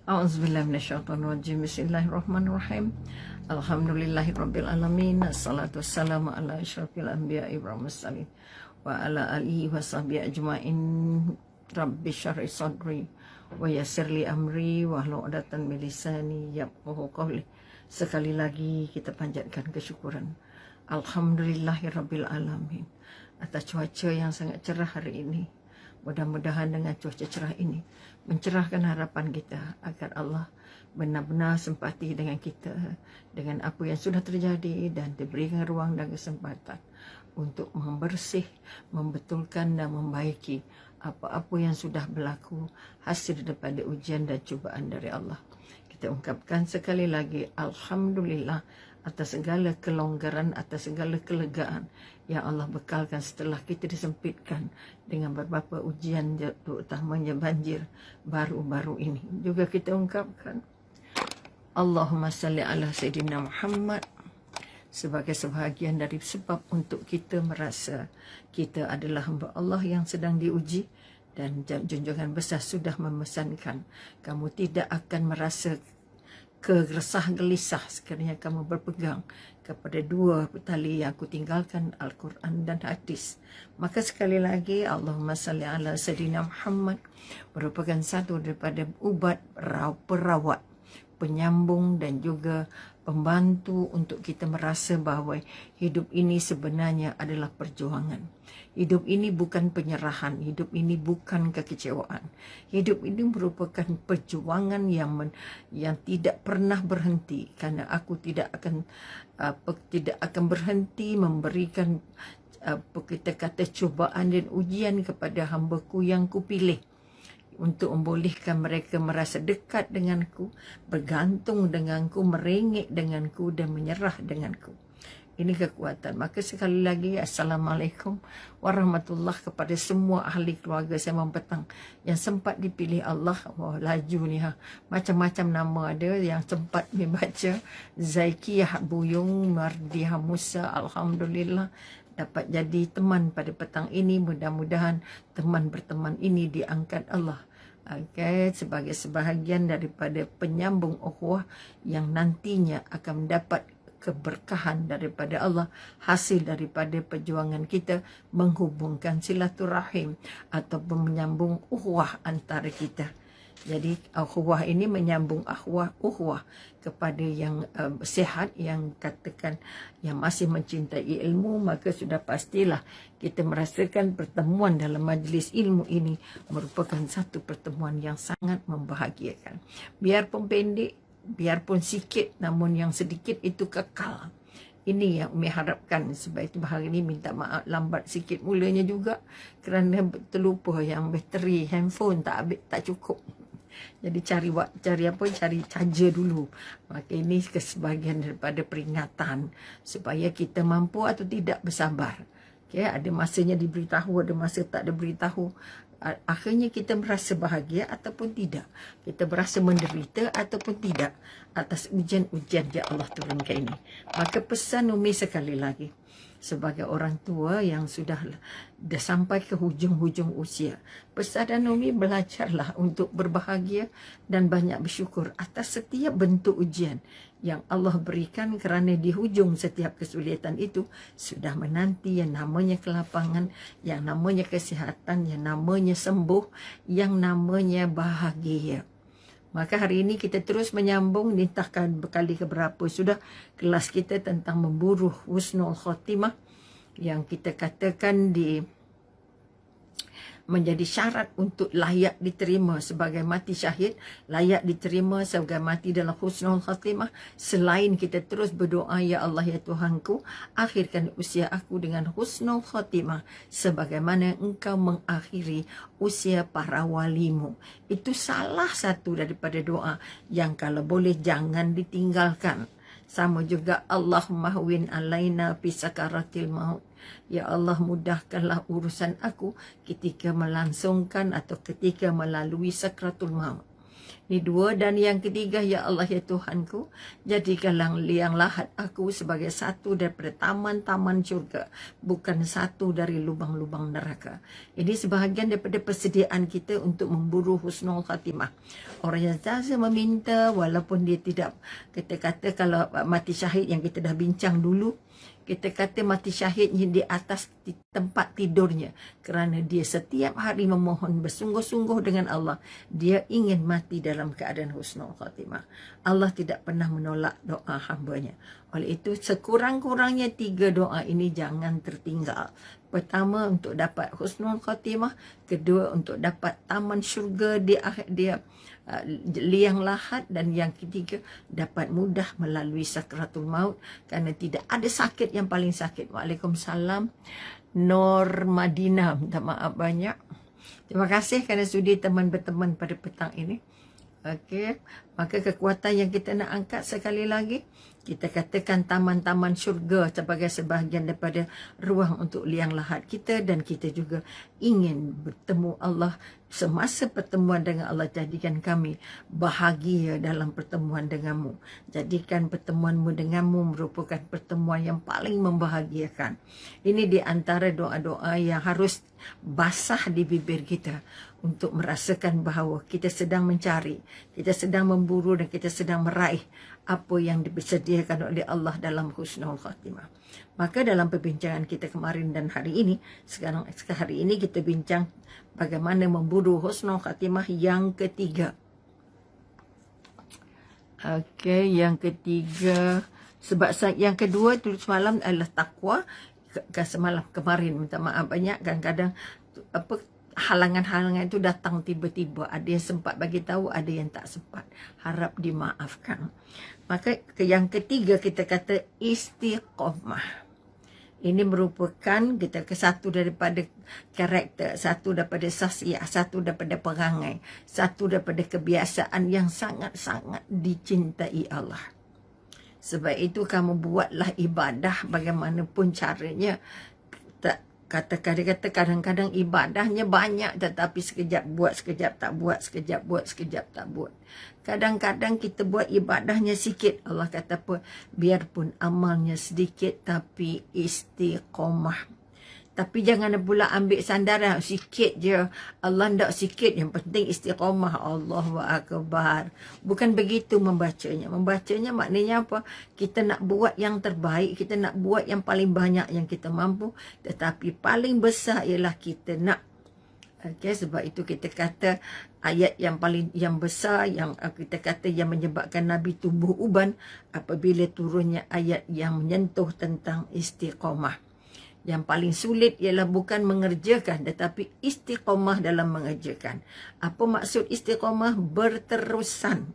A'udzubillahi minasyaitonirrajim. Bismillahirrahmanirrahim. Alhamdulillahirabbil alamin. Assalatu wassalamu ala asyrafil anbiya'i wal mursalin wa ala alihi wa sahbihi ajmain. Rabbi syrah sadri wa yassir li amri wahlul 'uqdatam min lisani yafqahu qawli. Sekali lagi kita panjatkan kesyukuran Alhamdulillahirabbil alamin atas cuaca yang sangat cerah hari ini. Mudah-mudahan dengan cuaca cerah ini mencerahkan harapan kita agar Allah benar-benar simpati dengan kita, dengan apa yang sudah terjadi, dan diberikan ruang dan kesempatan untuk membersih, membetulkan dan membaiki apa-apa yang sudah berlaku hasil daripada ujian dan cubaan dari Allah. Kita ungkapkan sekali lagi Alhamdulillah atas segala kelonggaran, atas segala kelegaan yang Allah bekalkan setelah kita disempitkan dengan beberapa ujian, terutamanya banjir baru-baru ini. Juga kita ungkapkan Allahumma salli ala Sayyidina Muhammad sebagai sebahagian dari sebab untuk kita merasa kita adalah hamba Allah yang sedang diuji, dan junjungan besar sudah memesankan kamu tidak akan merasa keresah gelisah sekiranya kamu berpegang kepada dua tali yang aku tinggalkan, Al-Quran dan hadis. Maka sekali lagi Allahumma salli ala Sayyidina Muhammad merupakan satu daripada ubat perawat, penyambung dan juga pembantu untuk kita merasa bahawa hidup ini sebenarnya adalah perjuangan. Hidup ini bukan penyerahan, hidup ini bukan kekecewaan. Hidup ini merupakan perjuangan yang tidak pernah berhenti, kerana aku tidak akan berhenti memberikan kita kata cubaan dan ujian kepada hamba-Ku yang Kupilih untuk membolehkan mereka merasa dekat denganku, bergantung denganku, merengek denganku dan menyerah denganku. Ini kekuatan. Maka sekali lagi Assalamualaikum warahmatullahi kepada semua ahli keluarga saya petang yang sempat dipilih Allah. Wah, laju ni ha. Macam-macam nama ada yang sempat membaca. Zaikiyah Buyung, Mardiha Musa, alhamdulillah dapat jadi teman pada petang ini. Mudah-mudahan teman berteman ini diangkat Allah sebagai sebahagian daripada penyambung ukhuwah yang nantinya akan mendapat keberkahan daripada Allah, hasil daripada perjuangan kita menghubungkan silaturahim ataupun menyambung ukhuwah antara kita. Jadi ukhuwah ini menyambung ukhuwah kepada yang sihat, yang katakan yang masih mencintai ilmu, maka sudah pastilah kita merasakan pertemuan dalam majlis ilmu ini merupakan satu pertemuan yang sangat membahagiakan. Biarpun pendek, biarpun sikit, namun yang sedikit itu kekal. Ini yang Umi harapkan. Sebab itu hari ini minta maaf lambat sikit mulanya juga kerana terlupa yang bateri handphone tak cukup. Jadi cari charger dulu. Maka ini kesebahagian daripada peringatan supaya kita mampu atau tidak bersabar. Ada masanya diberitahu, ada masa tak diberitahu. Akhirnya kita merasa bahagia ataupun tidak. Kita berasa menderita ataupun tidak atas ujian-ujian yang Allah turunkan ini. Maka pesan Umi sekali lagi, sebagai orang tua yang sudah sampai ke hujung-hujung usia, pesanan Umi belajarlah untuk berbahagia dan banyak bersyukur atas setiap bentuk ujian yang Allah berikan, kerana di hujung setiap kesulitan itu sudah menanti yang namanya kelapangan, yang namanya kesihatan, yang namanya sembuh, yang namanya bahagia. Maka hari ini kita terus menyambung, nitahkan berkali keberapa sudah kelas kita tentang memburu husnul khotimah, yang kita katakan menjadi syarat untuk layak diterima sebagai mati syahid, layak diterima sebagai mati dalam husnul khatimah. Selain kita terus berdoa, ya Allah ya Tuhanku, akhirkan usia aku dengan husnul khatimah sebagaimana Engkau mengakhiri usia para walimu. Itu salah satu daripada doa yang kalau boleh jangan ditinggalkan. Sama juga Allahumma hawin alaina fi sakaratil maut. Ya Allah, mudahkanlah urusan aku ketika melangsungkan atau ketika melalui sakratul maut. Ini dua. Dan yang ketiga, ya Allah ya Tuhanku, jadikanlah liang lahat aku sebagai satu daripada taman-taman syurga, bukan satu dari lubang-lubang neraka. Ini sebahagian daripada persediaan kita untuk memburu husnul khatimah. Orang yang sentiasa meminta walaupun dia tidak, kita kata kalau mati syahid yang kita dah bincang dulu, kita kata mati syahidnya di atas tempat tidurnya kerana dia setiap hari memohon bersungguh-sungguh dengan Allah. Dia ingin mati dalam keadaan husnul khatimah. Allah tidak pernah menolak doa hambanya. Oleh itu sekurang-kurangnya 3 doa ini jangan tertinggal. Pertama, untuk dapat husnul khatimah. Kedua, untuk dapat taman syurga di akhir dia, liang lahat. Dan yang ketiga, dapat mudah melalui sakratul maut, kerana tidak ada sakit yang paling sakit. Waalaikumsalam Nur Madinah, minta maaf banyak. Terima kasih kerana sudi teman berteman pada petang ini. Okey, maka kekuatan yang kita nak angkat sekali lagi, kita katakan taman-taman syurga sebagai sebahagian daripada ruang untuk liang lahat kita. Dan kita juga ingin bertemu Allah. Semasa pertemuan dengan Allah, jadikan kami bahagia dalam pertemuan denganmu. Jadikan pertemuanmu denganmu merupakan pertemuan yang paling membahagiakan. Ini di antara doa-doa yang harus basah di bibir kita, untuk merasakan bahawa kita sedang mencari, kita sedang memburu dan kita sedang meraih apa yang disediakan oleh Allah dalam husnul khatimah. Maka dalam perbincangan kita kemarin dan hari ini, hari ini kita bincang bagaimana memburu husnul khatimah yang ketiga. Okey, yang ketiga, sebab yang kedua tu semalam adalah takwa. Semalam kemarin minta maaf banyak, kadang-kadang halangan-halangan itu datang tiba-tiba. Ada yang sempat bagi tahu, ada yang tak sempat. Harap dimaafkan. Maka yang ketiga kita kata istiqamah. Ini merupakan kita ke satu daripada karakter, satu daripada sasiah, satu daripada perangai, satu daripada kebiasaan yang sangat-sangat dicintai Allah. Sebab itu kamu buatlah ibadah bagaimanapun caranya. Kata kadang-kadang ibadahnya banyak, tetapi sekejap buat, sekejap tak buat, sekejap buat, sekejap tak buat. Kadang-kadang kita buat ibadahnya sikit. Allah kata apa? Biarpun amalnya sedikit, tapi istiqamah. Tapi jangan pula ambil sandaran sikit je. Allah tak sikit, yang penting istiqamah. Allahu Akbar. Bukan begitu membacanya. Membacanya maknanya apa? Kita nak buat yang terbaik, kita nak buat yang paling banyak yang kita mampu. Tetapi paling besar ialah kita nak. Okay, sebab itu kita kata ayat yang besar yang kita kata yang menyebabkan Nabi tumbuh uban apabila turunnya ayat yang menyentuh tentang istiqamah. Yang paling sulit ialah bukan mengerjakan, tetapi istiqamah dalam mengerjakan. Apa maksud istiqamah? Berterusan.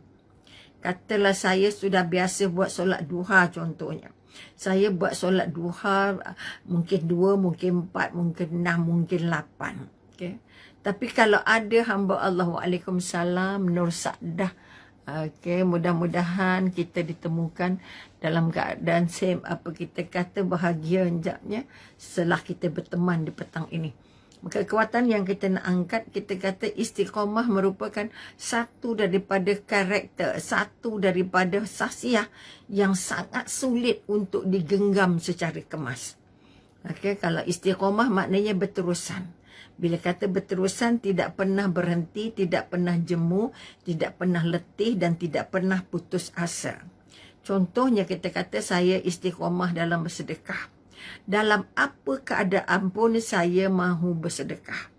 Katalah saya sudah biasa buat solat duha contohnya. Saya buat solat duha mungkin 2, mungkin 4, mungkin 6, mungkin 8. Okay. Tapi kalau ada hamba Allah, waalaikumsalam, Nur Sa'dah. Okey, mudah-mudahan kita ditemukan dalam keadaan apa kita kata bahagia enjaknya setelah kita berteman di petang ini. Maka kekuatan yang kita nak angkat, kita kata istiqamah merupakan satu daripada karakter, satu daripada sasiah yang sangat sulit untuk digenggam secara kemas. Okey, kalau istiqamah maknanya berterusan. Bila kata berterusan, tidak pernah berhenti, tidak pernah jemu, tidak pernah letih dan tidak pernah putus asa. Contohnya kita kata saya istiqamah dalam bersedekah. Dalam apa keadaan pun saya mahu bersedekah.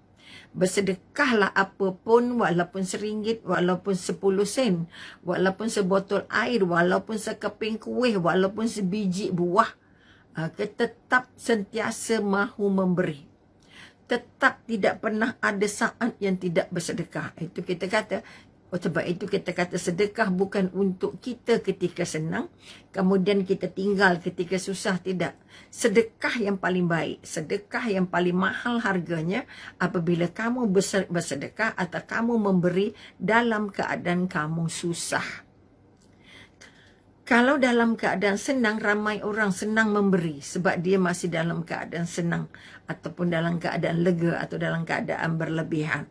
Bersedekahlah apapun, walaupun RM1, walaupun 10 sen, walaupun sebotol air, walaupun sekeping kuih, walaupun sebiji buah. Tetap sentiasa mahu memberi. Tetap tidak pernah ada saat yang tidak bersedekah. Itu kita kata, sebab itu kita kata sedekah bukan untuk kita ketika senang, kemudian kita tinggal ketika susah, tidak. Sedekah yang paling baik, sedekah yang paling mahal harganya apabila kamu bersedekah atau kamu memberi dalam keadaan kamu susah. Kalau dalam keadaan senang, ramai orang senang memberi sebab dia masih dalam keadaan senang ataupun dalam keadaan lega atau dalam keadaan berlebihan.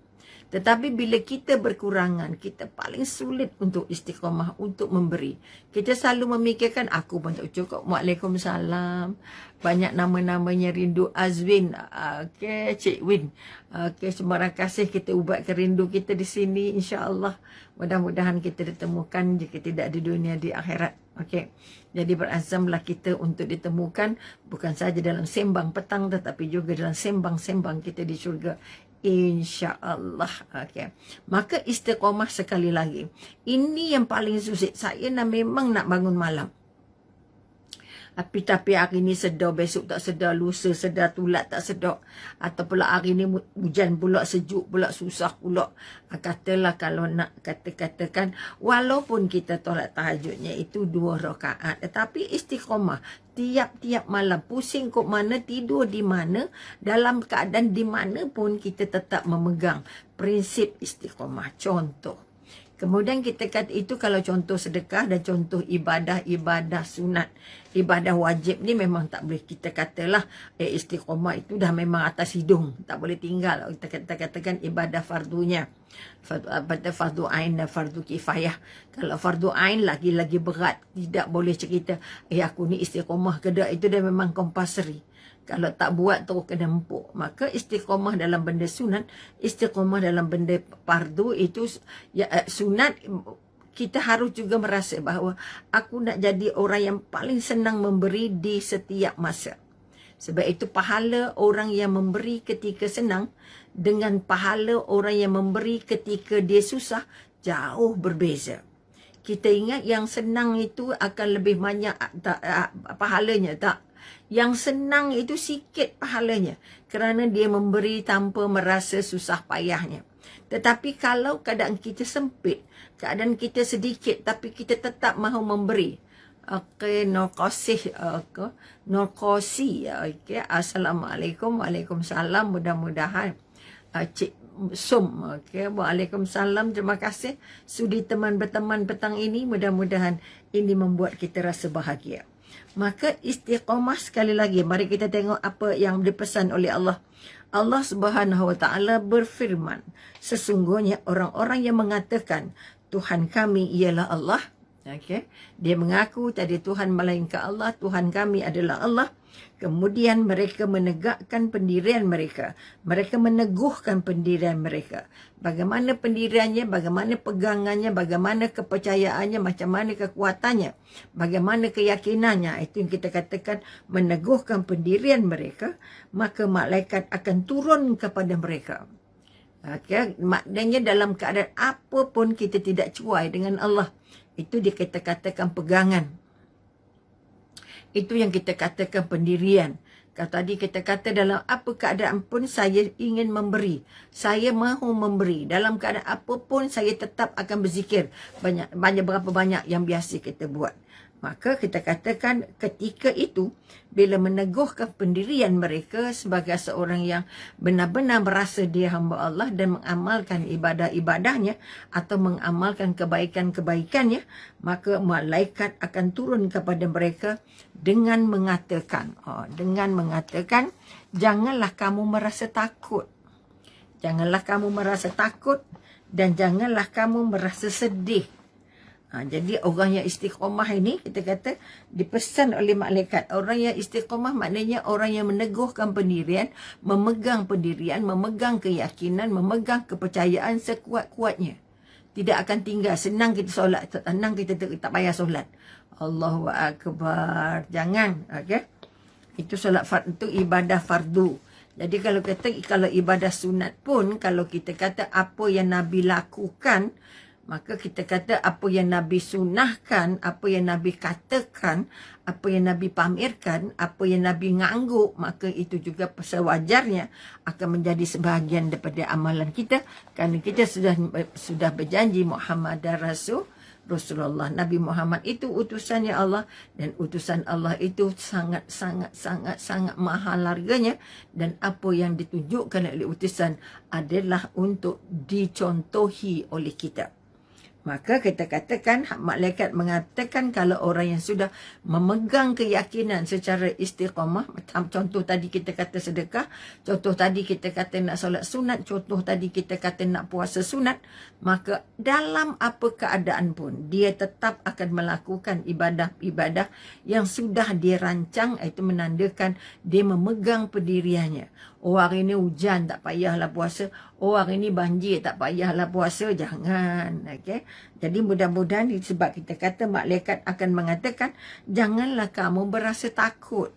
Tetapi bila kita berkurangan, kita paling sulit untuk istiqamah, untuk memberi. Kita selalu memikirkan, aku pun tak cukup. Waalaikumsalam. Banyak nama-namanya rindu. Azwin. Okey, Cik Win. Okey, terima kasih kita ubatkan rindu kita di sini. InsyaAllah. Mudah-mudahan kita ditemukan jika tidak di dunia, di akhirat. Okey. Jadi berazamlah kita untuk ditemukan. Bukan saja dalam sembang petang, tetapi juga dalam sembang-sembang kita di syurga. InsyaAllah. Okay. Maka istiqamah sekali lagi. Ini yang paling susah. Saya memang nak bangun malam. Tapi hari ni sedar, besok tak sedar, lusa sedar, tulat tak sedar. Atau pula hari ni hujan pula, sejuk pula, susah pula. Katalah kalau nak katakan, walaupun kita tolak tahajudnya itu 2 rakaat. Tetapi istiqamah. Tiap-tiap malam, pusing kok mana, tidur di mana, dalam keadaan di mana pun kita tetap memegang prinsip istiqamah. Contoh. Kemudian kita kata itu kalau contoh sedekah dan contoh ibadah sunat. Ibadah wajib ni memang tak boleh kita katalah istiqamah itu dah memang atas hidung. Tak boleh tinggal. Kita katakan ibadah fardunya. Fardu ain dan fardu kifayah. Kalau fardu ain lagi-lagi berat. Tidak boleh cerita, aku ni istiqamah ke tak. Itu dah memang compulsory. Kalau tak buat terus kena empuk. Maka istiqamah dalam benda sunat, istiqamah dalam benda fardu itu sunat, kita harus juga merasa bahawa aku nak jadi orang yang paling senang memberi di setiap masa. Sebab itu pahala orang yang memberi ketika senang dengan pahala orang yang memberi ketika dia susah jauh berbeza. Kita ingat yang senang itu akan lebih banyak pahalanya, tak? Yang senang itu sikit pahalanya kerana dia memberi tanpa merasa susah payahnya. Tetapi kalau keadaan kita sempit, keadaan kita sedikit tapi kita tetap mahu memberi. Okey, nurqasih. Okey, Assalamualaikum. Waalaikumsalam. Mudah-mudahan Cik Sum. Okey, Waalaikumsalam. Terima kasih sudi teman berteman petang ini. Mudah-mudahan ini membuat kita rasa bahagia. Maka istiqamah sekali lagi. Mari kita tengok apa yang dipesan oleh Allah. Allah Subhanahu Wa Taala berfirman, sesungguhnya orang-orang yang mengatakan Tuhan kami ialah Allah. Okay. Dia mengaku tadi Tuhan melainkan Allah, Tuhan kami adalah Allah. Kemudian mereka menegakkan pendirian mereka. Mereka meneguhkan pendirian mereka. Bagaimana pendiriannya, bagaimana pegangannya, bagaimana kepercayaannya, macam mana kekuatannya, bagaimana keyakinannya. Itu yang kita katakan meneguhkan pendirian mereka. Maka malaikat akan turun kepada mereka. Okay. Maknanya dalam keadaan apa pun kita tidak cuai dengan Allah. Itu dia katakan pegangan. Itu yang kita katakan pendirian. Kalau tadi kita kata dalam apa keadaan pun saya ingin memberi. Saya mahu memberi. Dalam keadaan apa pun saya tetap akan berzikir. Berapa banyak yang biasa kita buat. Maka kita katakan ketika itu, bila meneguhkan pendirian mereka sebagai seorang yang benar-benar merasa dia hamba Allah dan mengamalkan ibadah-ibadahnya atau mengamalkan kebaikan-kebaikannya, maka malaikat akan turun kepada mereka dengan mengatakan, janganlah kamu merasa takut. Janganlah kamu merasa takut dan janganlah kamu merasa sedih. Jadi orang yang istiqamah ini kita kata dipesan oleh malaikat. Orang yang istiqamah maknanya orang yang meneguhkan pendirian, memegang pendirian, memegang keyakinan, memegang kepercayaan sekuat-kuatnya. Tidak akan tinggal. Senang kita solat, senang kita tak payah solat. Allahu Akbar. Jangan. Okay? Itu solat itu ibadah fardu. Jadi kalau ibadah sunat pun, kalau kita kata apa yang Nabi lakukan, maka kita kata apa yang Nabi sunnahkan, apa yang Nabi katakan, apa yang Nabi pamerkan, apa yang Nabi ngangguk, maka itu juga sewajarnya akan menjadi sebahagian daripada amalan kita. Kerana kita sudah berjanji Muhammad Rasulullah. Nabi Muhammad itu utusannya Allah dan utusan Allah itu sangat mahal harganya, dan apa yang ditunjukkan oleh utusan adalah untuk dicontohi oleh kita. Maka kita katakan, malaikat mengatakan kalau orang yang sudah memegang keyakinan secara istiqamah, contoh tadi kita kata sedekah, contoh tadi kita kata nak solat sunat, contoh tadi kita kata nak puasa sunat, maka dalam apa keadaan pun, dia tetap akan melakukan ibadah-ibadah yang sudah dirancang, itu menandakan dia memegang pendiriannya. Oh, hari ini hujan, tak payahlah puasa. Oh, hari ini banjir, tak payahlah puasa. Jangan. Okay? Jadi mudah-mudahan sebab kita kata malaikat akan mengatakan, janganlah kamu berasa takut.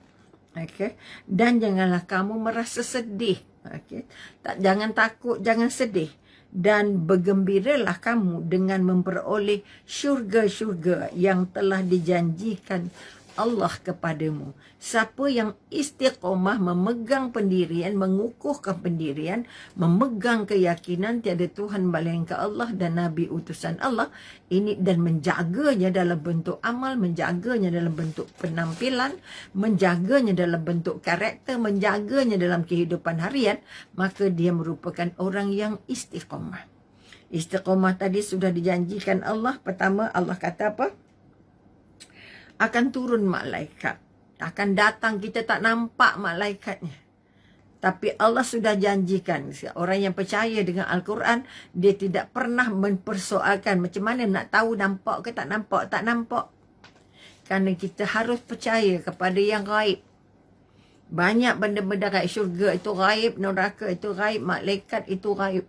Okay? Dan janganlah kamu merasa sedih. Okay? Jangan takut, jangan sedih. Dan bergembiralah kamu dengan memperoleh syurga-syurga yang telah dijanjikan Allah kepadamu. Siapa yang istiqamah memegang pendirian, mengukuhkan pendirian, memegang keyakinan tiada Tuhan melainkan Allah dan Nabi utusan Allah ini, dan menjaganya dalam bentuk amal, menjaganya dalam bentuk penampilan, menjaganya dalam bentuk karakter, menjaganya dalam kehidupan harian, maka dia merupakan orang yang istiqamah. Istiqamah tadi sudah dijanjikan Allah. Pertama, Allah kata apa? Akan turun malaikat. Akan datang, kita tak nampak malaikatnya. Tapi Allah sudah janjikan. Orang yang percaya dengan Al-Quran, dia tidak pernah mempersoalkan macam mana nak tahu nampak ke tak nampak. Tak nampak. Kerana kita harus percaya kepada yang gaib. Banyak benda-benda gaib. Syurga itu gaib, neraka itu gaib, malaikat itu gaib.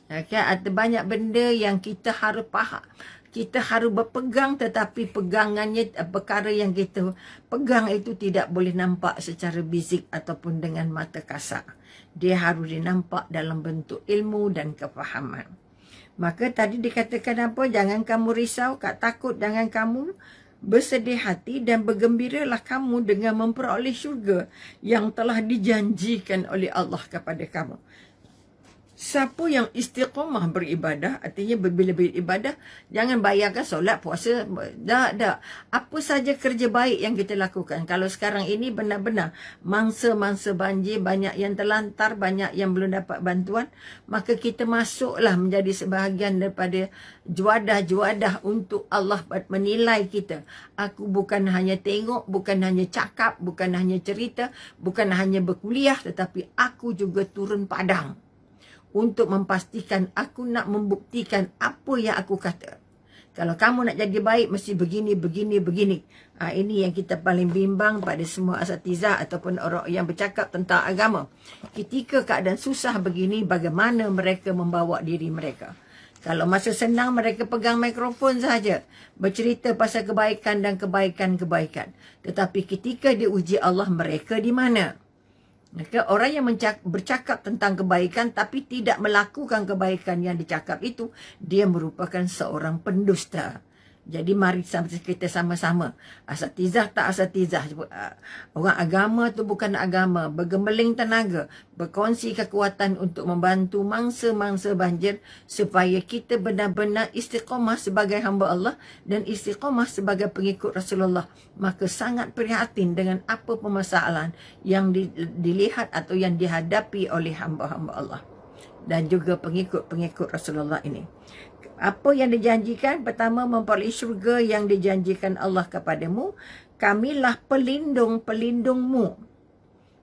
Okay? Ada banyak benda yang kita harus faham. Kita harus berpegang, tetapi pegangannya, perkara yang kita pegang itu tidak boleh nampak secara fisik ataupun dengan mata kasar. Dia harus dinampak dalam bentuk ilmu dan kefahaman. Maka tadi dikatakan apa? Jangan kamu risau, takut, jangan kamu bersedih hati, dan bergembiralah kamu dengan memperoleh syurga yang telah dijanjikan oleh Allah kepada kamu. Siapa yang istiqamah beribadah, artinya bila beribadah, jangan bayangkan solat, puasa, dah. Apa saja kerja baik yang kita lakukan. Kalau sekarang ini benar-benar mangsa-mangsa banjir, banyak yang terlantar, banyak yang belum dapat bantuan, maka kita masuklah menjadi sebahagian daripada juadah-juadah untuk Allah menilai kita. Aku bukan hanya tengok, bukan hanya cakap, bukan hanya cerita, bukan hanya berkuliah, tetapi aku juga turun padang. Untuk memastikan aku nak membuktikan apa yang aku kata. Kalau kamu nak jadi baik, mesti begini, begini, begini. Ini yang kita paling bimbang pada semua asatizah ataupun orang yang bercakap tentang agama. Ketika keadaan susah begini, bagaimana mereka membawa diri mereka. Kalau masa senang, mereka pegang mikrofon saja. Bercerita pasal kebaikan dan kebaikan-kebaikan. Tetapi ketika diuji Allah, mereka di mana? Maka orang yang bercakap tentang kebaikan tapi tidak melakukan kebaikan yang dicakap itu, dia merupakan seorang pendusta. Jadi mari kita sama-sama, asatizah tak asatizah, orang agama tu bukan agama, bergembeling tenaga, berkongsi kekuatan untuk membantu mangsa-mangsa banjir supaya kita benar-benar istiqamah sebagai hamba Allah dan istiqamah sebagai pengikut Rasulullah. Maka sangat prihatin dengan apa permasalahan yang dilihat atau yang dihadapi oleh hamba-hamba Allah dan juga pengikut-pengikut Rasulullah ini. Apa yang dijanjikan? Pertama, memperoleh syurga yang dijanjikan Allah kepadamu. Kamilah pelindung-pelindungmu.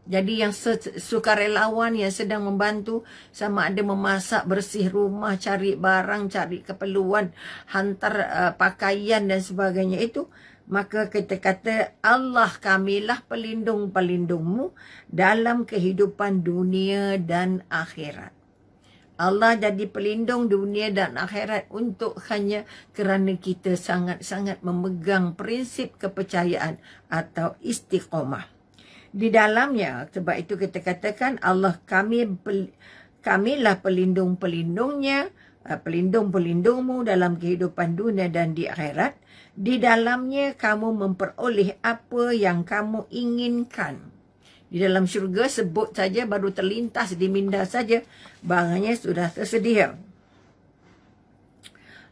Jadi yang sukarelawan yang sedang membantu, sama ada memasak, bersih rumah, cari barang, cari keperluan, hantar pakaian dan sebagainya itu, maka kita kata Allah kamilah pelindung-pelindungmu dalam kehidupan dunia dan akhirat. Allah jadi pelindung dunia dan akhirat untuk hanya kerana kita sangat-sangat memegang prinsip kepercayaan atau istiqamah. Di dalamnya, sebab itu kita katakan Allah kamilah pelindung-pelindungnya, pelindung-pelindungmu dalam kehidupan dunia dan di akhirat. Di dalamnya kamu memperoleh apa yang kamu inginkan. Di dalam syurga sebut saja baru terlintas di minda saja, barangnya sudah tersedia.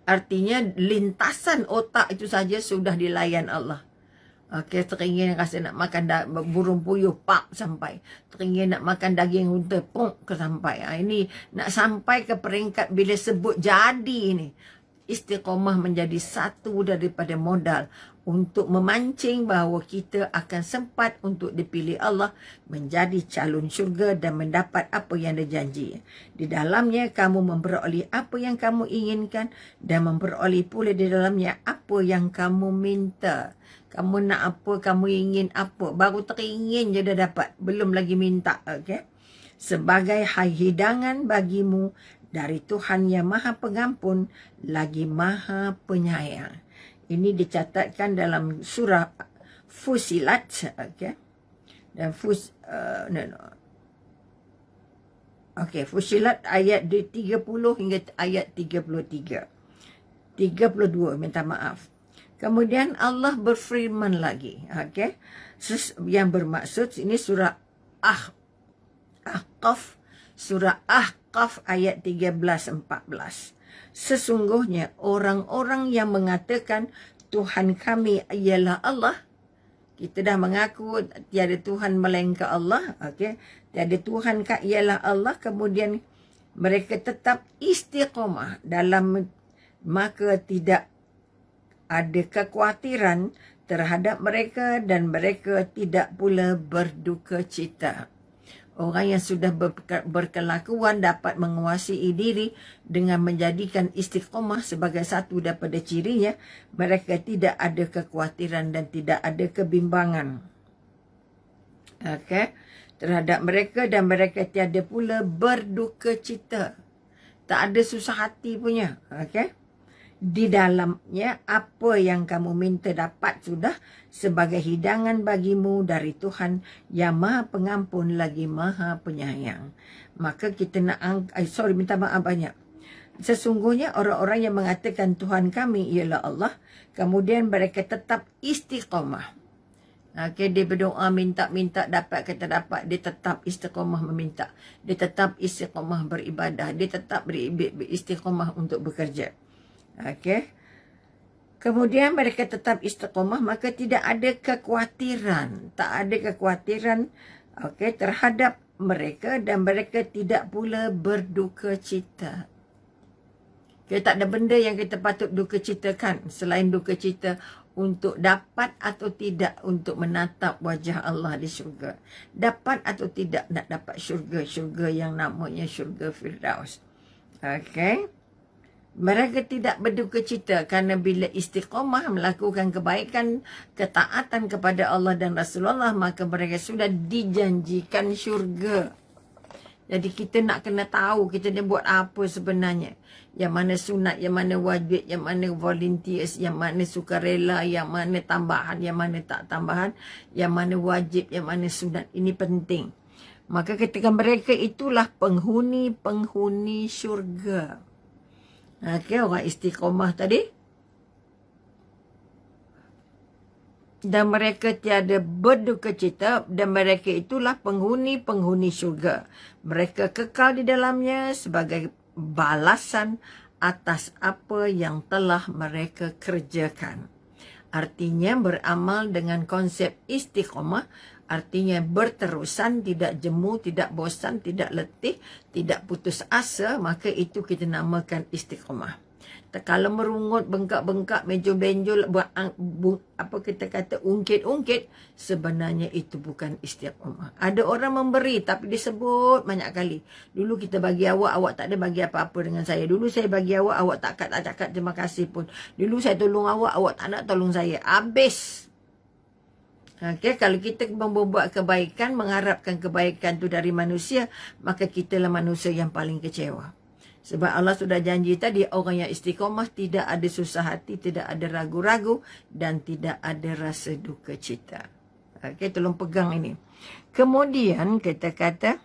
Artinya lintasan otak itu saja sudah dilayan Allah. Okey, teringin rasa nak makan burung puyuh, pak sampai. Teringin nak makan daging unta, punk ke sampai. Ini nak sampai ke peringkat bila sebut jadi ini. Istiqomah menjadi satu daripada modal untuk memancing bahawa kita akan sempat untuk dipilih Allah menjadi calon syurga dan mendapat apa yang dijanji. Di dalamnya kamu memperoleh apa yang kamu inginkan dan memperoleh pula di dalamnya apa yang kamu minta. Kamu nak apa, kamu ingin apa, baru teringin je dah dapat, belum lagi minta. Okay? Sebagai hidangan bagimu dari Tuhan yang Maha Pengampun lagi Maha Penyayang. Ini dicatatkan dalam surah Fusilat, okay? Dan Fusilat ayat 30 hingga ayat 33. 32, minta maaf. Kemudian Allah berfirman lagi, okay? Yang bermaksud ini surah Ahqaf, surah Ahqaf ayat 13-14. Sesungguhnya orang-orang yang mengatakan Tuhan kami ialah Allah, kita dah mengaku tiada Tuhan melainkan Allah, okay? Tiada Tuhan ialah Allah, kemudian mereka tetap istiqamah dalam, maka tidak ada kekhawatiran terhadap mereka dan mereka tidak pula berduka cita. Orang yang sudah berkelakuan dapat menguasai diri dengan menjadikan istiqamah sebagai satu daripada cirinya. Mereka tidak ada kekhawatiran dan tidak ada kebimbangan, okay, terhadap mereka dan mereka tiada pula berduka cita. Tak ada susah hati punya, okay. Di dalamnya apa yang kamu minta dapat sudah sebagai hidangan bagimu dari Tuhan yang Maha Pengampun lagi Maha Penyayang. Maka kita nak minta maaf banyak. Sesungguhnya orang-orang yang mengatakan Tuhan kami ialah Allah, kemudian mereka tetap istiqamah. Okay, dia berdoa minta dapat kata dapat, dia tetap istiqamah meminta, dia tetap istiqamah beribadah, dia tetap beristiqamah untuk bekerja. Okey. Kemudian mereka tetap istiqamah, maka tidak ada kekhawatiran. Tak ada kekhawatiran, okey, terhadap mereka dan mereka tidak pula berduka cita. Okay, tak ada benda yang kita patut duka citakan selain duka cita untuk dapat atau tidak untuk menatap wajah Allah di syurga. Dapat atau tidak nak dapat syurga yang namanya syurga Firdaus. Okey. Mereka tidak berduka cita kerana bila istiqamah melakukan kebaikan, ketaatan kepada Allah dan Rasulullah, maka mereka sudah dijanjikan syurga. Jadi kita nak kena tahu kita ni buat apa sebenarnya. Yang mana sunat, yang mana wajib, yang mana volunteers, yang mana sukarela, yang mana tambahan, yang mana tak tambahan, yang mana wajib, yang mana sunat. Ini penting. Maka ketika mereka itulah penghuni syurga. Okay, orang istiqamah tadi. Dan mereka tiada berduka cita dan mereka itulah penghuni syurga. Mereka kekal di dalamnya sebagai balasan atas apa yang telah mereka kerjakan. Artinya beramal dengan konsep istiqamah, artinya berterusan, tidak jemu, tidak bosan, tidak letih, tidak putus asa, maka itu kita namakan istiqamah. Kalau merungut, bengkak-bengkak, benjol-benjol, apa kita kata, ungkit-ungkit, sebenarnya itu bukan istiqamah. Ada orang memberi tapi disebut banyak kali. Dulu kita bagi awak tak ada bagi apa-apa dengan saya. Dulu saya bagi awak tak cakap terima kasih pun. Dulu saya tolong awak tak nak tolong saya. Habis. Okay, kalau kita membuat kebaikan, mengharapkan kebaikan tu dari manusia, maka kitalah manusia yang paling kecewa. Sebab Allah sudah janji tadi, orang yang istiqamah tidak ada susah hati, tidak ada ragu-ragu dan tidak ada rasa duka cita. Okey, tolong pegang ini. Kemudian kita kata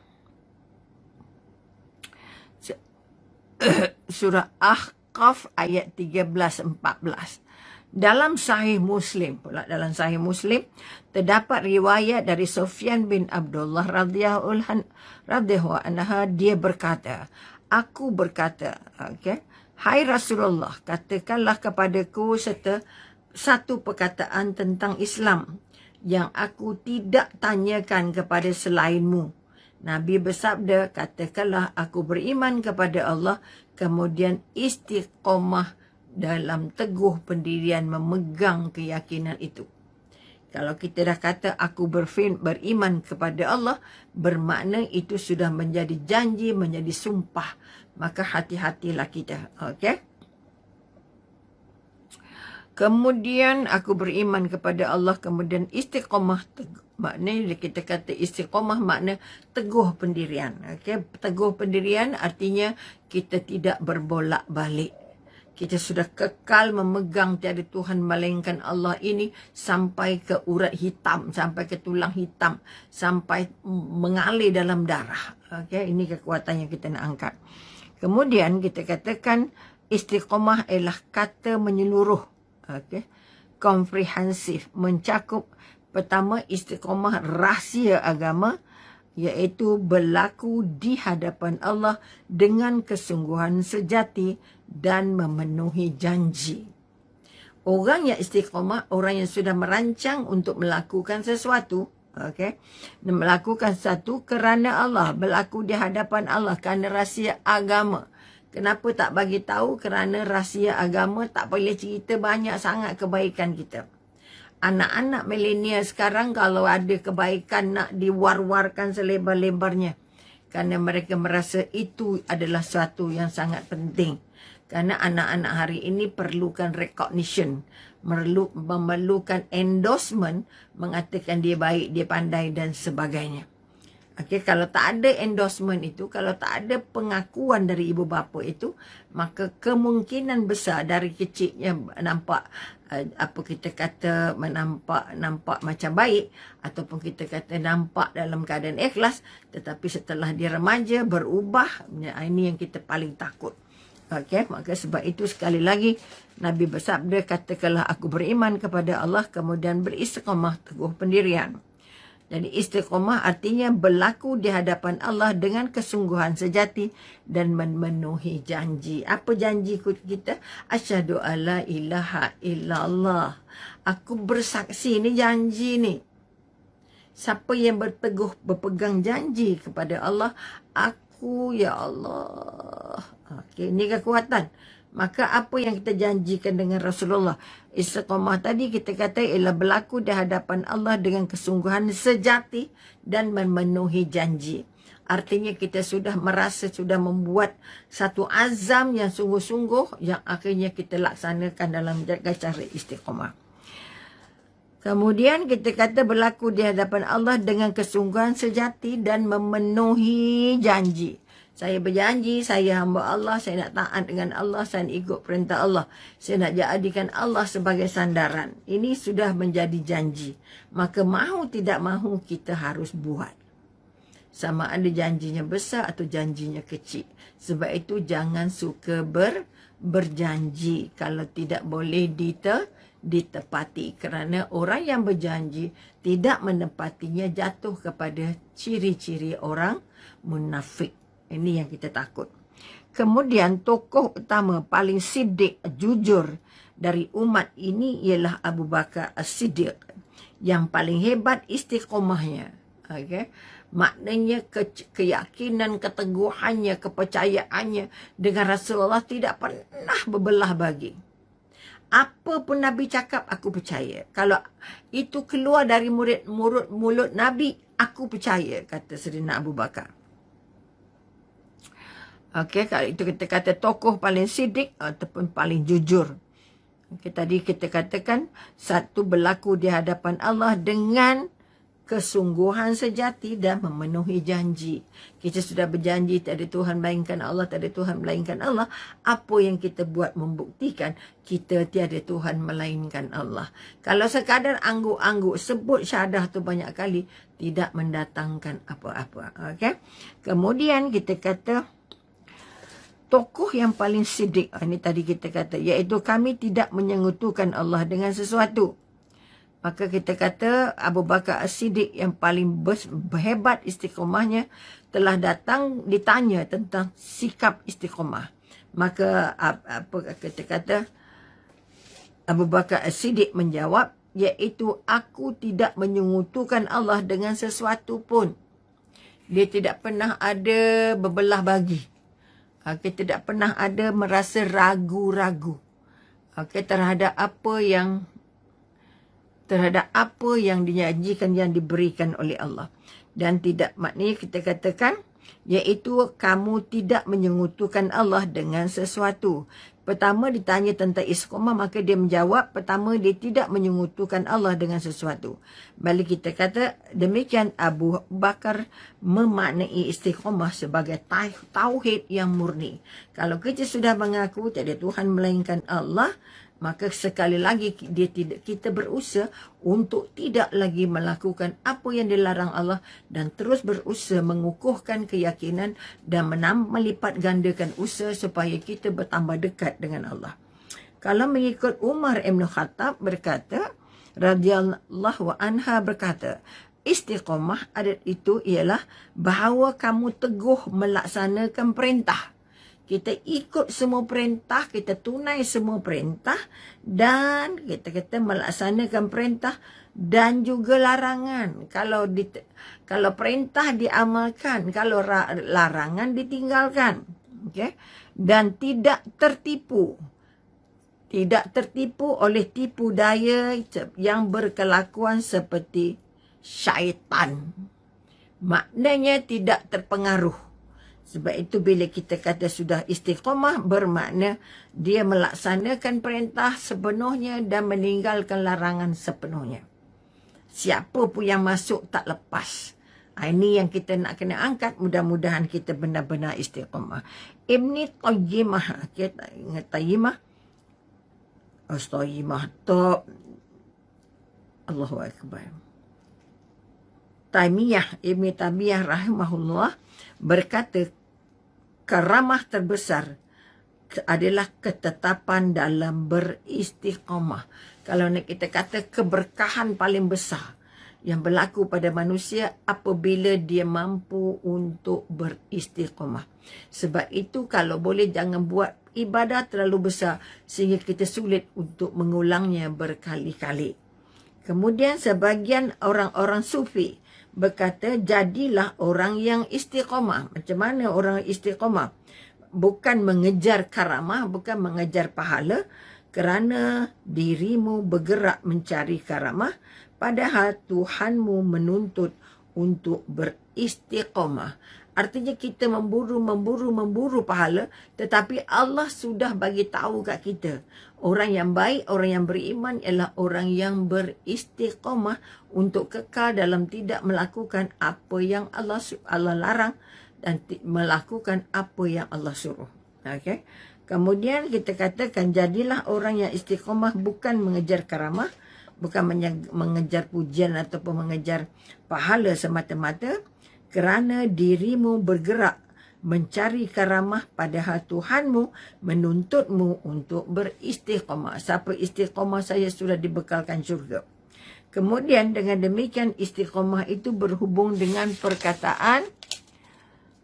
surah Ahqaf ayat 13-14. Dalam Sahih Muslim, terdapat riwayat dari Sufyan bin Abdullah radhiyallahu anha, dia berkata, aku berkata, okay, hai Rasulullah, katakanlah kepadaku satu perkataan tentang Islam yang aku tidak tanyakan kepada selainmu. Nabi bersabda, katakanlah aku beriman kepada Allah, kemudian istiqamah dalam teguh pendirian memegang keyakinan itu. Kalau kita dah kata aku beriman kepada Allah, bermakna itu sudah menjadi janji, menjadi sumpah. Maka hati-hatilah kita. Okey? Kemudian aku beriman kepada Allah, kemudian istiqamah. Maknanya kita kata istiqamah makna teguh pendirian. Okey? Teguh pendirian artinya kita tidak berbolak-balik. Kita sudah kekal memegang tiada Tuhan melainkan Allah ini sampai ke urat hitam, sampai ke tulang hitam, sampai mengalir dalam darah. Okey, ini kekuatan yang kita nak angkat. Kemudian kita katakan istiqamah ialah kata menyeluruh. Okey, komprehensif, mencakup pertama istiqamah rahsia agama, iaitu berlaku di hadapan Allah dengan kesungguhan sejati dan memenuhi janji. Orang yang istiqamah, orang yang sudah merancang untuk melakukan sesuatu, okey, melakukan sesuatu kerana Allah, berlaku di hadapan Allah kerana rahsia agama. Kenapa tak bagi tahu? Kerana rahsia agama tak boleh cerita banyak sangat kebaikan kita. Anak-anak milenial sekarang kalau ada kebaikan nak diwar-warkan selebar-lebarnya. Kerana mereka merasa itu adalah sesuatu yang sangat penting. Kerana anak-anak hari ini perlukan recognition. Memerlukan endorsement, mengatakan dia baik, dia pandai dan sebagainya. Okey, kalau tak ada endorsement itu, kalau tak ada pengakuan dari ibu bapa itu, maka kemungkinan besar dari kecilnya nampak apa kita kata nampak macam baik, ataupun kita kata nampak dalam keadaan ikhlas, tetapi setelah dia remaja berubah. Ini yang kita paling takut. Okey, maka sebab itu sekali lagi Nabi bersabda, katakanlah aku beriman kepada Allah, kemudian beristiqamah teguh pendirian. Jadi istiqamah artinya berlaku di hadapan Allah dengan kesungguhan sejati dan memenuhi janji. Apa janji kita? Asyhadu alla ilaha illallah. Aku bersaksi, ni janji ni. Siapa yang berpegang janji kepada Allah, aku ya Allah. Okey, ini kekuatan. Maka apa yang kita janjikan dengan Rasulullah? Istiqamah tadi kita kata ialah berlaku di hadapan Allah dengan kesungguhan sejati dan memenuhi janji. Artinya kita sudah merasa, sudah membuat satu azam yang sungguh-sungguh yang akhirnya kita laksanakan dalam cara istiqamah. Kemudian kita kata berlaku di hadapan Allah dengan kesungguhan sejati dan memenuhi janji. Saya berjanji, saya hamba Allah, saya nak taat dengan Allah, saya nak ikut perintah Allah. Saya nak jadikan Allah sebagai sandaran. Ini sudah menjadi janji. Maka mahu tidak mahu kita harus buat. Sama ada janjinya besar atau janjinya kecil. Sebab itu jangan suka berjanji kalau tidak boleh ditepati. Kerana orang yang berjanji tidak menepatinya jatuh kepada ciri-ciri orang munafik. Ini yang kita takut. Kemudian tokoh utama paling siddiq, jujur dari umat ini ialah Abu Bakar As-Siddiq. Yang paling hebat istiqomahnya. Okay? Maknanya keyakinan, keteguhannya, kepercayaannya dengan Rasulullah tidak pernah berbelah bagi. Apa pun Nabi cakap, aku percaya. Kalau itu keluar dari mulut Nabi, aku percaya, kata Sayyidina Abu Bakar. Okey, kalau itu kita kata tokoh paling siddiq ataupun paling jujur. Okey, tadi kita katakan satu berlaku di hadapan Allah dengan kesungguhan sejati dan memenuhi janji. Kita sudah berjanji tak ada Tuhan melainkan Allah, tak ada Tuhan melainkan Allah. Apa yang kita buat membuktikan kita tiada Tuhan melainkan Allah. Kalau sekadar angguk-angguk sebut syahadah tu banyak kali, tidak mendatangkan apa-apa. Okey. Kemudian kita kata tokoh yang paling siddiq, ini tadi kita kata, iaitu kami tidak menyekutukan Allah dengan sesuatu. Maka kita kata Abu Bakar As-Siddiq yang paling hebat istiqomahnya telah datang ditanya tentang sikap istiqomah. Maka apa kita kata Abu Bakar As-Siddiq menjawab, iaitu aku tidak menyekutukan Allah dengan sesuatu pun. Dia tidak pernah ada berbelah bagi. Kita tidak pernah ada merasa ragu-ragu. Okay, terhadap apa yang dijanjikan, yang diberikan oleh Allah. Dan tidak, maknanya kita katakan, iaitu kamu tidak menyekutukan Allah dengan sesuatu. Pertama ditanya tentang istiqamah, maka dia menjawab, pertama dia tidak menyekutukan Allah dengan sesuatu. Balik kita kata, demikian Abu Bakar memaknai istiqamah sebagai tauhid yang murni. Kalau kita sudah mengaku tiada Tuhan melainkan Allah, maka sekali lagi kita berusaha untuk tidak lagi melakukan apa yang dilarang Allah dan terus berusaha mengukuhkan keyakinan dan melipat gandakan usaha supaya kita bertambah dekat dengan Allah. Kalau mengikut Umar Ibn Khattab berkata, radhiyallahu anha berkata, istiqamah adat itu ialah bahawa kamu teguh melaksanakan perintah. Kita ikut semua perintah, kita tunai semua perintah dan kita melaksanakan perintah dan juga larangan. Kalau perintah diamalkan, kalau larangan ditinggalkan. Okay? Dan tidak tertipu. Tidak tertipu oleh tipu daya yang berkelakuan seperti syaitan. Maknanya tidak terpengaruh. Sebab itu bila kita kata sudah istiqamah, bermakna dia melaksanakan perintah sepenuhnya dan meninggalkan larangan sepenuhnya. Siapa pun yang masuk tak lepas. Ini yang kita nak kena angkat. Mudah-mudahan kita benar-benar istiqamah. Ibni Tayyimah. Kita ingat Tayyimah. Tayyimah. Allahu Akbar. Taymiyah. Ibni Taymiyah rahimahullah berkata, karamah terbesar adalah ketetapan dalam beristiqamah. Kalau nak kita kata keberkahan paling besar yang berlaku pada manusia apabila dia mampu untuk beristiqamah. Sebab itu kalau boleh jangan buat ibadah terlalu besar sehingga kita sulit untuk mengulangnya berkali-kali. Kemudian sebagian orang-orang sufi berkata, jadilah orang yang istiqamah. Macam mana orang istiqamah? Bukan mengejar karamah, bukan mengejar pahala, kerana dirimu bergerak mencari karamah, padahal Tuhanmu menuntut untuk beristiqamah. Artinya kita memburu pahala, tetapi Allah sudah bagi tahu kat kita. Orang yang baik, orang yang beriman ialah orang yang beristiqamah untuk kekal dalam tidak melakukan apa yang Allah larang dan melakukan apa yang Allah suruh. Okay? Kemudian kita katakan jadilah orang yang istiqamah bukan mengejar karamah, bukan mengejar pujian ataupun mengejar pahala semata-mata, kerana dirimu bergerak mencari karamah padahal Tuhanmu menuntutmu untuk beristiqamah. Siapa istiqamah, saya sudah dibekalkan syurga. Kemudian dengan demikian istiqamah itu berhubung dengan perkataan,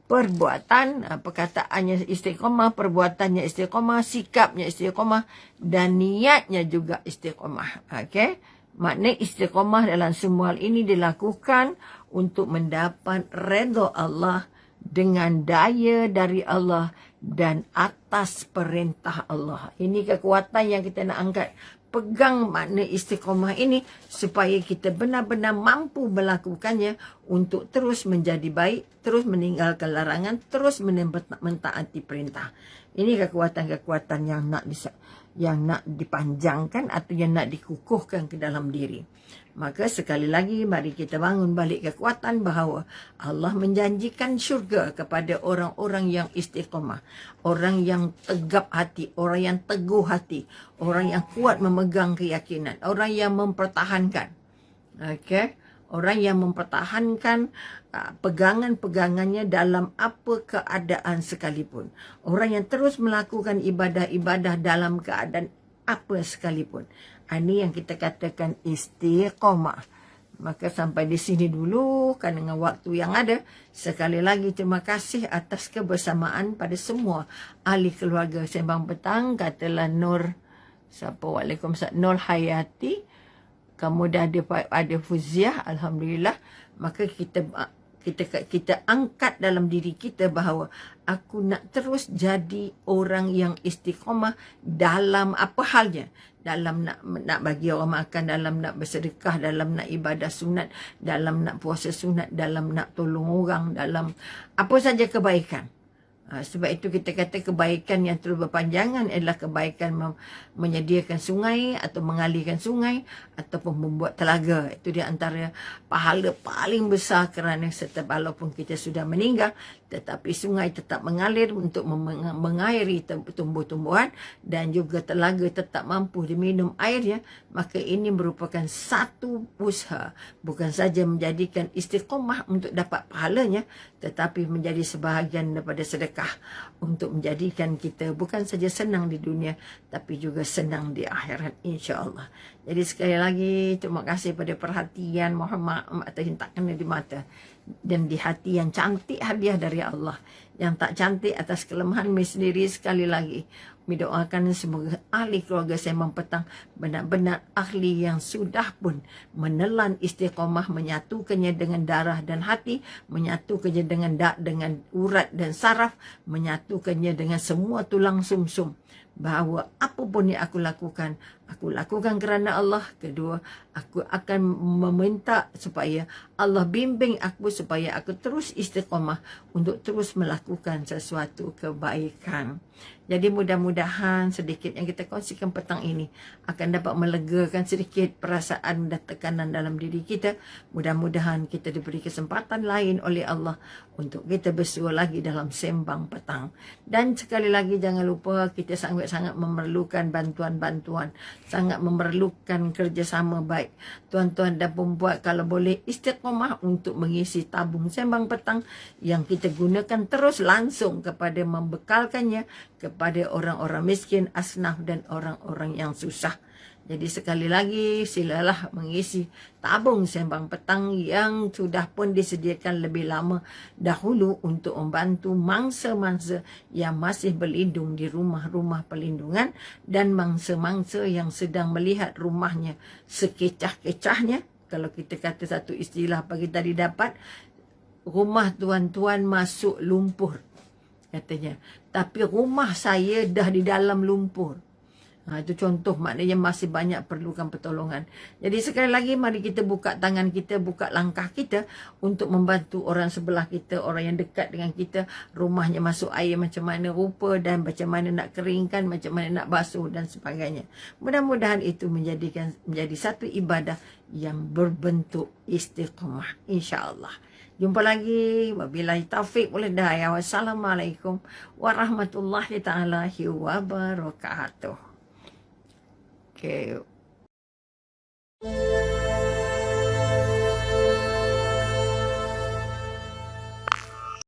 perbuatan, perkataannya istiqamah, perbuatannya istiqamah, sikapnya istiqamah dan niatnya juga istiqamah. Okey? Maknanya istiqamah dalam semua hal ini dilakukan untuk mendapat redha Allah dengan daya dari Allah dan atas perintah Allah. Ini kekuatan yang kita nak angkat. Pegang makna istiqamah ini supaya kita benar-benar mampu melakukannya untuk terus menjadi baik, terus meninggalkan larangan, terus mentaati perintah. Ini kekuatan-kekuatan yang nak dipanjangkan atau yang nak dikukuhkan ke dalam diri. Maka sekali lagi mari kita bangun balik kekuatan bahawa Allah menjanjikan syurga kepada orang-orang yang istiqamah. Orang yang tegap hati, orang yang teguh hati, orang yang kuat memegang keyakinan, orang yang mempertahankan. Okay? Orang yang mempertahankan pegangan-pegangannya dalam apa keadaan sekalipun. Orang yang terus melakukan ibadah-ibadah dalam keadaan apa sekalipun. Ini yang kita katakan istiqamah. Maka sampai di sini dulu kan dengan waktu yang ada. Sekali lagi terima kasih atas kebersamaan pada semua ahli keluarga Sembang Petang. Katalah Nur, siapa? Waalaikumsalam. Nur Hayati. Kemudian ada Fuziah, alhamdulillah. Maka kita kita angkat dalam diri kita bahawa aku nak terus jadi orang yang istiqamah dalam apa halnya, dalam nak bagi orang makan, dalam nak bersedekah, dalam nak ibadah sunat, dalam nak puasa sunat, dalam nak tolong orang, dalam apa saja kebaikan. Sebab itu kita kata kebaikan yang terus berpanjangan adalah kebaikan menyediakan sungai atau mengalirkan sungai ataupun membuat telaga. Itu di antara pahala paling besar, kerana setiap walaupun kita sudah meninggal, tetapi sungai tetap mengalir untuk mengairi tumbuh-tumbuhan dan juga telaga tetap mampu diminum airnya. Maka ini merupakan satu usaha, bukan saja menjadikan istiqamah untuk dapat pahalanya, tetapi menjadi sebahagian daripada sedekah untuk menjadikan kita bukan saja senang di dunia tapi juga senang di akhirat, insya-Allah. Jadi sekali lagi terima kasih pada perhatian, mohon maaf atas hentakan di mata dan di hati yang cantik hadiah dari Allah, yang tak cantik atas kelemahan mi sendiri. Sekali lagi mendoakan semoga ahli keluarga Sembang Petang benar-benar ahli yang sudah pun menelan istiqamah, menyatukannya dengan darah dan hati, menyatukannya dengan urat dan saraf, menyatukannya dengan semua tulang sumsum, bahawa apapun yang aku lakukan kerana Allah. Kedua, aku akan meminta supaya Allah bimbing aku supaya aku terus istiqamah untuk terus melakukan sesuatu kebaikan. Jadi mudah-mudahan sedikit yang kita kongsikan petang ini akan dapat melegakan sedikit perasaan dan tekanan dalam diri kita. Mudah-mudahan kita diberi kesempatan lain oleh Allah untuk kita bersua lagi dalam Sembang Petang. Dan sekali lagi jangan lupa kita sangat-sangat memerlukan bantuan-bantuan, sangat memerlukan kerjasama baik tuan-tuan dan pembuat. Kalau boleh istiqamah untuk mengisi tabung Sembang Petang yang kita gunakan terus langsung kepada membekalkannya kepada orang-orang miskin, asnaf dan orang-orang yang susah. Jadi sekali lagi silalah mengisi tabung Sembang Petang yang sudah pun disediakan lebih lama dahulu untuk membantu mangsa-mangsa yang masih berlindung di rumah-rumah perlindungan dan mangsa-mangsa yang sedang melihat rumahnya sekecah-kecahnya. Kalau kita kata satu istilah pagi tadi dapat, rumah tuan-tuan masuk lumpur katanya, tapi rumah saya dah di dalam lumpur. Itu contoh, maknanya masih banyak perlukan pertolongan. Jadi sekali lagi mari kita buka tangan kita, buka langkah kita untuk membantu orang sebelah kita, orang yang dekat dengan kita. Rumahnya masuk air macam mana rupa dan macam mana nak keringkan, macam mana nak basuh dan sebagainya. Mudah-mudahan itu menjadi satu ibadah yang berbentuk istiqamah, insya-Allah. Jumpa lagi. Wabillahi taufik wal hidayah. Wassalamualaikum warahmatullahi taala wabarakatuh. Okay.